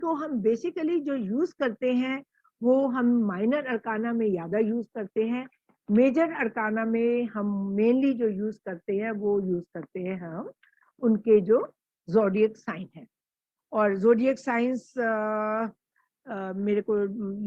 को हम बेसिकली जो यूज करते हैं वो हम माइनर अरकाना में ज्यादा यूज करते हैं। मेजर अरकाना में हम मेनली जो यूज करते हैं वो यूज करते हैं हम उनके जो ज़ोडिएक साइन है। और ज़ोडिएक साइंस मेरे को,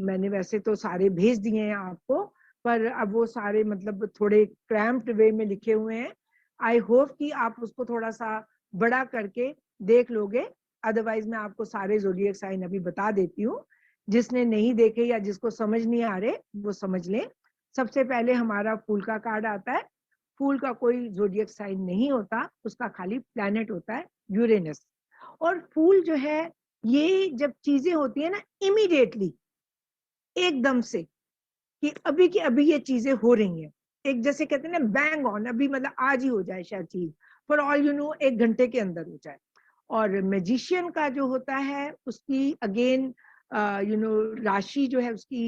मैंने वैसे तो सारे भेज दिए हैं आपको, पर अब वो सारे मतलब थोड़े क्रैम्प्ड वे में लिखे हुए हैं। आई होप कि आप उसको थोड़ा सा बड़ा करके देख लोगे, अदरवाइज मैं आपको सारे ज़ोडिएक साइन अभी बता देती हूँ। जिसने नहीं देखे या जिसको समझ नहीं आ रहे वो समझ लें। सबसे पहले हमारा फूल का कार्ड आता है। फूल का कोई ज़ोडिएक साइन नहीं होता, उसका खाली प्लैनेट होता है यूरेनस। और फूल जो है, ये जब चीजें होती है ना इमीडिएटली, एकदम से, कि अभी की अभी ये चीजें हो रही हैं, एक जैसे कहते हैं ना बैंग ऑन, अभी मतलब आज ही हो जाए शायद चीज, फॉर ऑल यू नो 1 घंटे के अंदर हो जाए। और मैजिशियन का जो होता है उसकी अगेन राशि जो है उसकी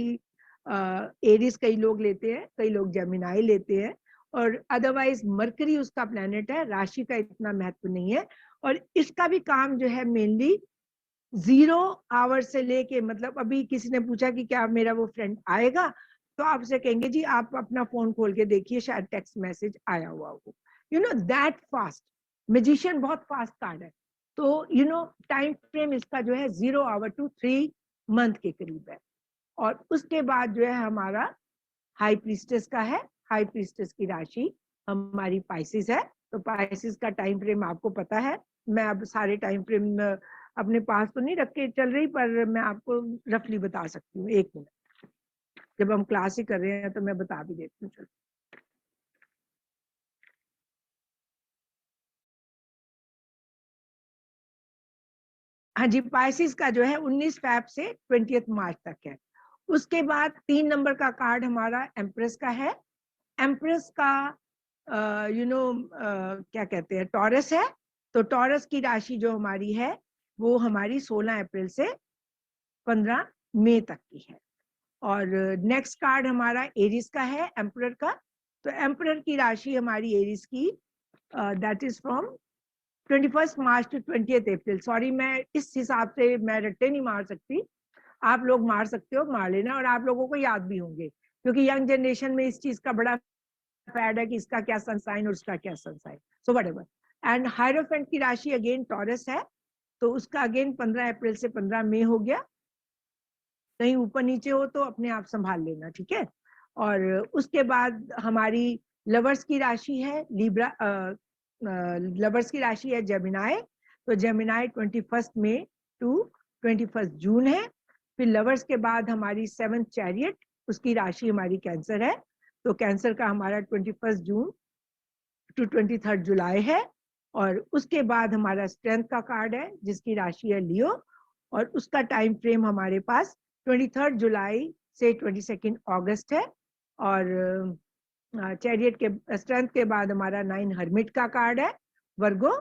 एरिस कई लोग लेते हैं, कई लोग जेमिनाई लेते हैं, और अदरवाइज मरकरी उसका प्लेनेट है, राशि का इतना महत्व नहीं है। और इसका भी काम जो है मेनली 0 आवर से लेके, मतलब अभी किसी ने पूछा कि क्या मेरा वो फ्रेंड आएगा, तो आपसे कहेंगे जी आप अपना फोन खोल के देखिए, शायद टेक्स्ट मैसेज आया हुआ हो, दैट फास्ट। मैजिशियन बहुत फास्ट कार्ड है। तो टाइम फ्रेम इसका जो है 0 आवर to 3 मंथ के करीब है। और उसके बाद जो है हमारा हाई प्रीस्टेस का है। हाई प्रीस्टेस की राशि हमारी पाइसिस है। तो पाइसिस का टाइम फ्रेम आपको पता है। मैं अब सारे टाइम फ्रेम अपने पास तो नहीं रख के चल रही, पर मैं आपको रफली बता सकती हूँ। 1 मिनट, जब हम क्लास ही कर रहे हैं तो मैं बता भी देती हूँ। चलो, हाँ जी, पाइसिस का जो है 19 फेब से 20 मार्च तक है। उसके बाद 3 नंबर का कार्ड हमारा एम्प्रेस का है। एम्प्रेस का क्या कहते हैं, टॉरस है। तो टॉरस की राशि जो हमारी है वो हमारी 16 अप्रैल से 15 मई तक की है। और नेक्स्ट कार्ड हमारा एरिस का है, एम्परर का। तो एम्परर की राशि हमारी एरिस की that is from 21 March to 20 April. Sorry, मैं इस हिसाब से मैं रट्टे नहीं मार सकती, आप लोग मार सकते हो, मार लेना। और आप लोगों को याद भी होंगे, क्योंकि यंग जनरेशन में इस चीज का बड़ा फैड है कि इसका क्या सन साइन और उसका क्या sun sign, so whatever. And hierophant की राशि अगेन टॉरस है। तो उसका अगेन 15 अप्रैल से 15 मई हो गया। कहीं ऊपर नीचे हो तो अपने आप संभाल लेना, ठीक है। और उसके बाद हमारी लवर्स की राशि है लिब्रा, लवर्स की राशि है जेमिनाई। तो जेमिनाई 21 मई to 21 जून है। फिर लवर्स के बाद हमारी 7th चैरियट, उसकी राशि हमारी कैंसर है। तो कैंसर का हमारा 21 जून to 23 जुलाई है। और उसके बाद हमारा स्ट्रेंथ का कार्ड है जिसकी राशि है लियो, और उसका टाइम फ्रेम हमारे पास 23 जुलाई से 22 अगस्त है। और चैरियट के स्ट्रेंथ के बाद हमारा 9 हर्मिट का कार्ड है, वर्गो।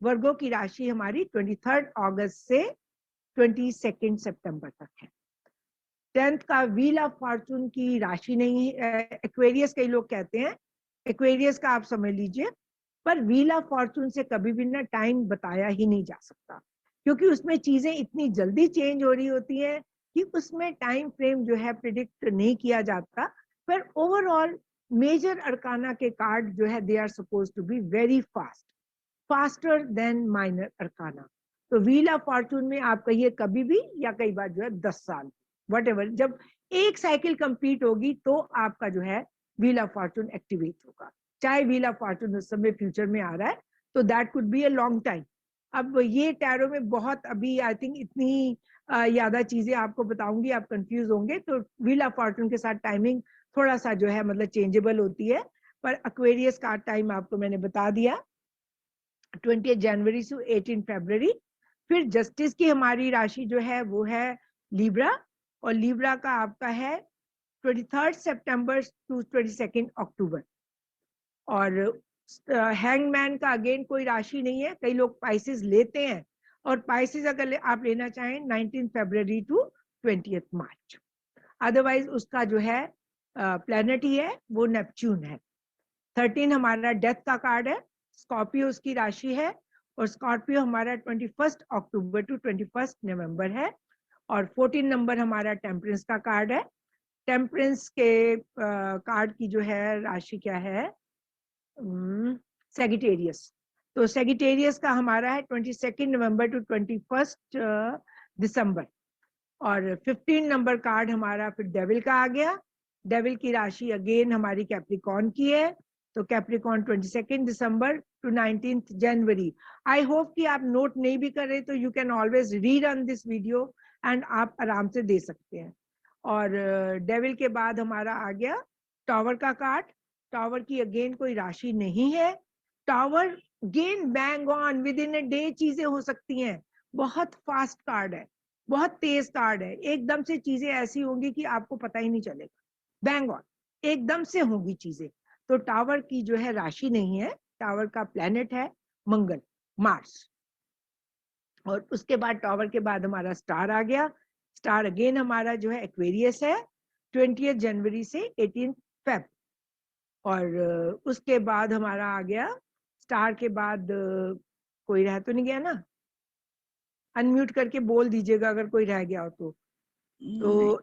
वर्गो की राशि हमारी 23 अगस्त से 22 सितंबर तक है। 10th का व्हील ऑफ फॉर्चून की राशि नहीं है, एक्वेरियस कई लोग कहते हैं, एक्वेरियस का आप समझ लीजिए। पर व्हील ऑफ फॉर्चून से कभी भी ना टाइम बताया ही नहीं जा सकता, क्योंकि उसमें चीजें इतनी जल्दी चेंज हो रही होती हैं कि उसमें टाइम फ्रेम जो है प्रिडिक्ट नहीं किया जाता। पर ओवरऑल मेजर अरकाना के कार्ड जो है they are suppose to be very fast, faster than minor arcana. तो व्हील ऑफ फॉर्चून में आप कहिए कभी भी, या कई बार जो है 10 साल, वट जब एक साइकिल कंप्लीट होगी तो आपका जो है व्हील ऑफ फॉर्चून एक्टिवेट होगा। चाहे व्हील ऑफ फॉर्चून उस समय फ्यूचर में आ रहा है, तो that could be a long time. अब ये टैरो में बहुत अभी आई थिंक इतनी ज्यादा चीजें आपको बताऊंगी, आप कंफ्यूज होंगे। तो व्हील ऑफ फॉर्चून के साथ टाइमिंग थोड़ा सा जो है मतलब चेंजेबल होती है। पर एक्वेरियस का टाइम आपको मैंने बता दिया, 20 जनवरी से 18 फरवरी। फिर जस्टिस की हमारी राशि जो है वो है लिब्रा, और लिब्रा का आपका है 23 सितंबर to 22 अक्टूबर। और हैंगमैन का अगेन कोई राशि नहीं है, कई लोग पाइसिस लेते हैं, और पाइसिस अगर आप लेना चाहें 19 फरवरी to 20 मार्च। अदरवाइज उसका जो है प्लैनेट ही है वो नेपच्यून है। 13 हमारा डेथ का कार्ड है, स्कॉर्पियो उसकी राशि है। और स्कॉर्पियो हमारा 21 अक्टूबर to 21 नवंबर है। और 14 नंबर हमारा टेम्परेंस का कार्ड है। टेम्परेंस के कार्ड की जो है राशि क्या है, सेगिटेरियस। तो सेगिटेरियस का हमारा है 22 नवंबर टू 21 दिसंबर। और 15 नंबर कार्ड हमारा फिर डेविल का आ गया। डेविल की राशि अगेन हमारी कैप्रिकॉर्न की है, तो कैप्रिकॉर्न 22 दिसंबर टू 19 जनवरी। आई होप कि आप नोट नहीं भी कर रहे तो you can always rerun this video and आप आराम से दे सकते हैं। और डेविल के बाद हमारा आ गया टावर का कार्ड। टावर की अगेन कोई राशि नहीं है। Tower gain bang on with in a day चीजें हो सकती हैं, बहुत फास्ट कार्ड है, बहुत तेज कार्ड है, एकदम से चीजें ऐसी होंगी कि आपको पता ही नहीं चलेगा, बैंग ऑन एकदम से होंगी चीजें। तो टावर की जो है राशि नहीं है, टावर का प्लेनेट है मंगल, मार्स। और उसके बाद टावर के बाद हमारा स्टार आ गया। स्टार अगेन हमारा जो है एक्वेरियस है, 20 जनवरी से 18 फेब। और उसके बाद हमारा आ गया स्टार के बाद कोई रह तो नहीं गया ना, अनम्यूट करके बोल दीजिएगा अगर कोई रह गया हो तो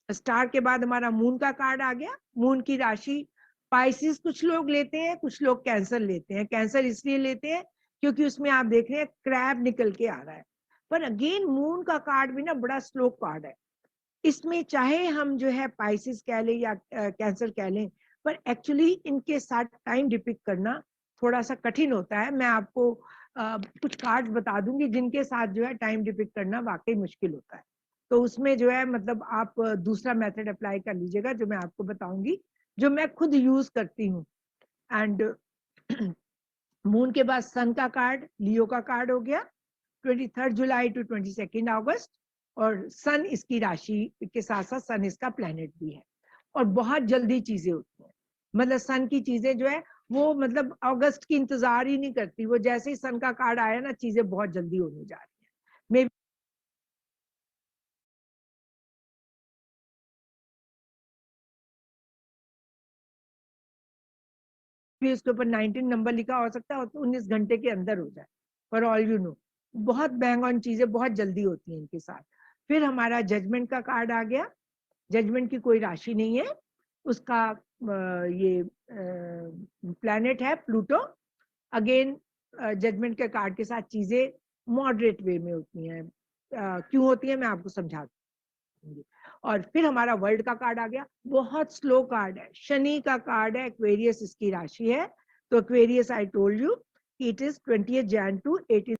स्टार के बाद हमारा मून का कार्ड आ गया। मून की राशि पाइसिस कुछ लोग लेते हैं, कुछ लोग कैंसर लेते हैं। कैंसर इसलिए लेते हैं क्योंकि उसमें आप देख रहे हैं क्रैब निकल के आ रहा है। पर अगेन मून का कार्ड भी ना बड़ा स्लो कार्ड है। इसमें चाहे हम जो है पाइसिस कह लें या कैंसर कह लें, पर एक्चुअली इनके साथ टाइम डिपिक्ट करना थोड़ा सा कठिन होता है। मैं आपको कुछ कार्ड बता दूंगी जिनके साथ जो है टाइम डिपिक्ट करना वाकई मुश्किल होता है। तो उसमें जो है मतलब आप दूसरा मेथड अप्लाई कर लीजिएगा जो मैं आपको बताऊंगी, जो मैं खुद यूज करती हूँ। एंड मून के बाद सन का कार्ड, लियो का कार्ड हो गया 23 जुलाई टू 22 अगस्त। और सन इसकी राशि के साथ साथ सन इसका प्लेनेट भी है। और बहुत जल्दी चीजें होती हैं, मतलब सन की चीजें जो है वो मतलब अगस्त की इंतजार ही नहीं करती, वो जैसे ही सन का कार्ड आया ना चीजें बहुत जल्दी होने जा रही है। मे भी उसके ऊपर 19 नंबर लिखा हो सकता है, तो 19 घंटे के अंदर हो जाए, फॉर ऑल यू नो। बहुत बैंग ऑन चीजें बहुत जल्दी होती हैं इनके साथ। फिर हमारा जजमेंट का कार्ड आ गया। जजमेंट की कोई राशि नहीं है, उसका ये प्लैनेट है प्लूटो। अगेन जजमेंट के कार्ड के साथ चीजें मॉडरेट वे में होती हैं। क्यों होती है मैं आपको समझा दूंगी। और फिर हमारा वर्ल्ड का कार्ड आ गया, बहुत स्लो कार्ड है, शनि का कार्ड है, एक्वेरियस इसकी राशि है। तो Aquarius I told you it is 20 Jan to 18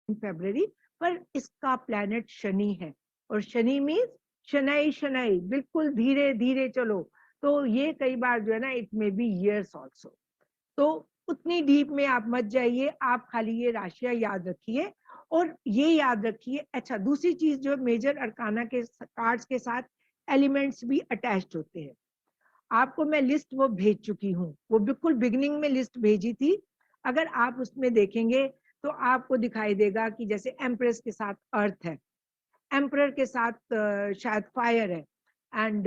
फरवरी। पर इसका प्लैनेट शनि है, और शनि मीन्स शनाई शनाई, बिल्कुल धीरे धीरे चलो। तो ये कई बार जो है ना it may be years also. तो उतनी डीप में आप मत जाइए, आप खाली ये राशियां याद रखिए। और ये याद रखिए, अच्छा दूसरी चीज जो मेजर अरकाना के कार्ड्स के साथ एलिमेंट्स भी अटैच्ड होते हैं। आपको मैं लिस्ट वो भेज चुकी हूँ, वो बिल्कुल बिगिनिंग में लिस्ट भेजी थी। अगर आप उसमें देखेंगे तो आपको दिखाई देगा कि जैसे एम्प्रेस के साथ अर्थ है, एम्परर के साथ शायद फायर है, एंड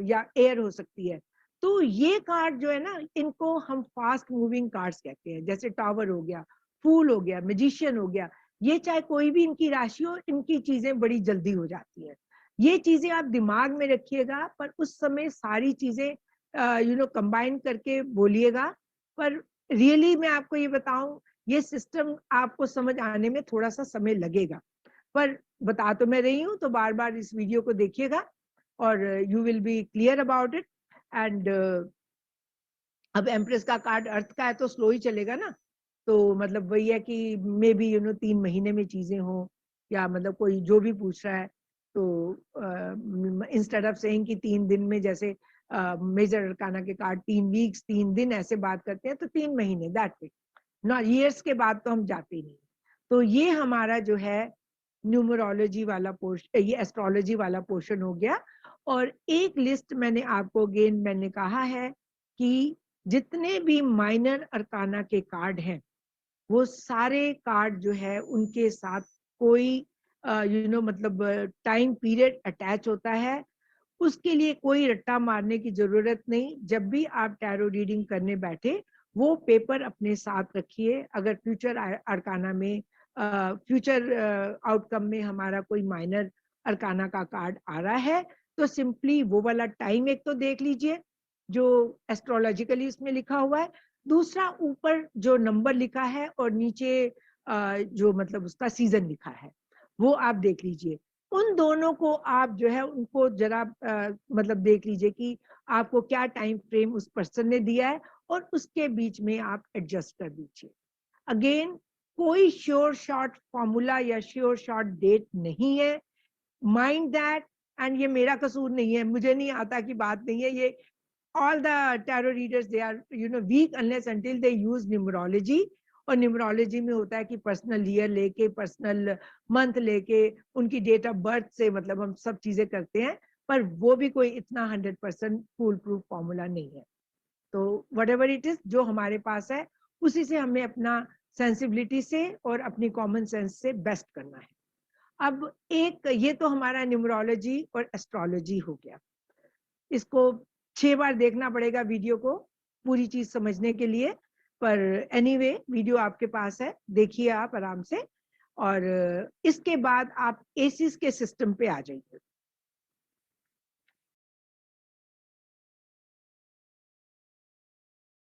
या एयर हो सकती है। तो ये कार्ड जो है ना इनको हम फास्ट मूविंग कार्ड्स कहते हैं। जैसे टावर हो गया, फूल हो गया, मैजिशियन हो गया, ये चाहे कोई भी इनकी राशि हो, इनकी चीजें बड़ी जल्दी हो जाती है। ये चीजें आप दिमाग में रखिएगा, पर उस समय सारी चीजें कंबाइन करके बोलिएगा। पर रियली मैं आपको ये बताऊं, ये सिस्टम आपको समझ आने में थोड़ा सा समय लगेगा, पर बता तो मैं रही हूँ। तो बार बार इस वीडियो को देखिएगा और you will be clear about it. And अब एम्प्रेस का कार्ड अर्थ का है तो स्लो ही चलेगा ना। तो मतलब वही है कि मे बी 3 महीने में चीजें हो, या मतलब कोई जो भी पूछ रहा है तो इंस्टेड ऑफ सेइंग कि 3 दिन में, जैसे मेजर अरकाना के कार्ड 3 वीक्स 3 दिन ऐसे बात करते हैं, तो 3 महीने दैट इट, ना ईयर्स के बाद तो हम जाते ही नहीं। तो ये हमारा जो है न्यूमरोलॉजी वाला पोर्शन, ये एस्ट्रोलॉजी वाला पोर्शन हो गया। और एक लिस्ट मैंने आपको अगेन मैंने कहा है कि जितने भी माइनर अरकाना के कार्ड हैं वो सारे कार्ड जो है उनके साथ कोई मतलब टाइम पीरियड अटैच होता है। उसके लिए कोई रट्टा मारने की जरूरत नहीं। जब भी आप टैरो रीडिंग करने बैठे वो पेपर अपने साथ रखिए। अगर फ्यूचर अरकाना में फ्यूचर आउटकम में हमारा कोई माइनर अरकाना का कार्ड आ रहा है तो सिंपली वो वाला टाइम एक तो देख लीजिए जो एस्ट्रोलॉजिकली इसमें लिखा हुआ है, दूसरा ऊपर जो नंबर लिखा है और नीचे जो मतलब उसका सीजन लिखा है वो आप देख लीजिए। उन दोनों को आप जो है उनको जरा मतलब देख लीजिए कि आपको क्या टाइम फ्रेम उस पर्सन ने दिया है और उसके बीच में आप एडजस्ट कर दीजिए। अगेन कोई श्योर शॉर्ट फॉर्मूला या श्योर शॉर्ट डेट नहीं है, माइंड दैट। एंड ये मेरा कसूर नहीं है, मुझे नहीं आता की बात नहीं है, ये all the tarot readers they are weak unless until they use numerology। और न्यूमरोलॉजी में होता है कि पर्सनल ईयर लेके पर्सनल मंथ लेके उनकी डेट ऑफ बर्थ से मतलब हम सब चीजें करते हैं, पर वो भी कोई इतना 100% फुल प्रूफ फॉर्मूला नहीं है। तो वट एवर इट इज जो हमारे पास है उसी से हमें अपना सेंसिबिलिटी से और अपनी कॉमन सेंस से बेस्ट करना है। अब एक ये तो हमारा न्यूमरोलॉजी और एस्ट्रोलॉजी हो गया, इसको 6 बार देखना पड़ेगा वीडियो को पूरी चीज समझने के लिए, पर एनीवे वीडियो आपके पास है, देखिए आप आराम से। और इसके बाद आप एसिस के सिस्टम पे आ जाइए।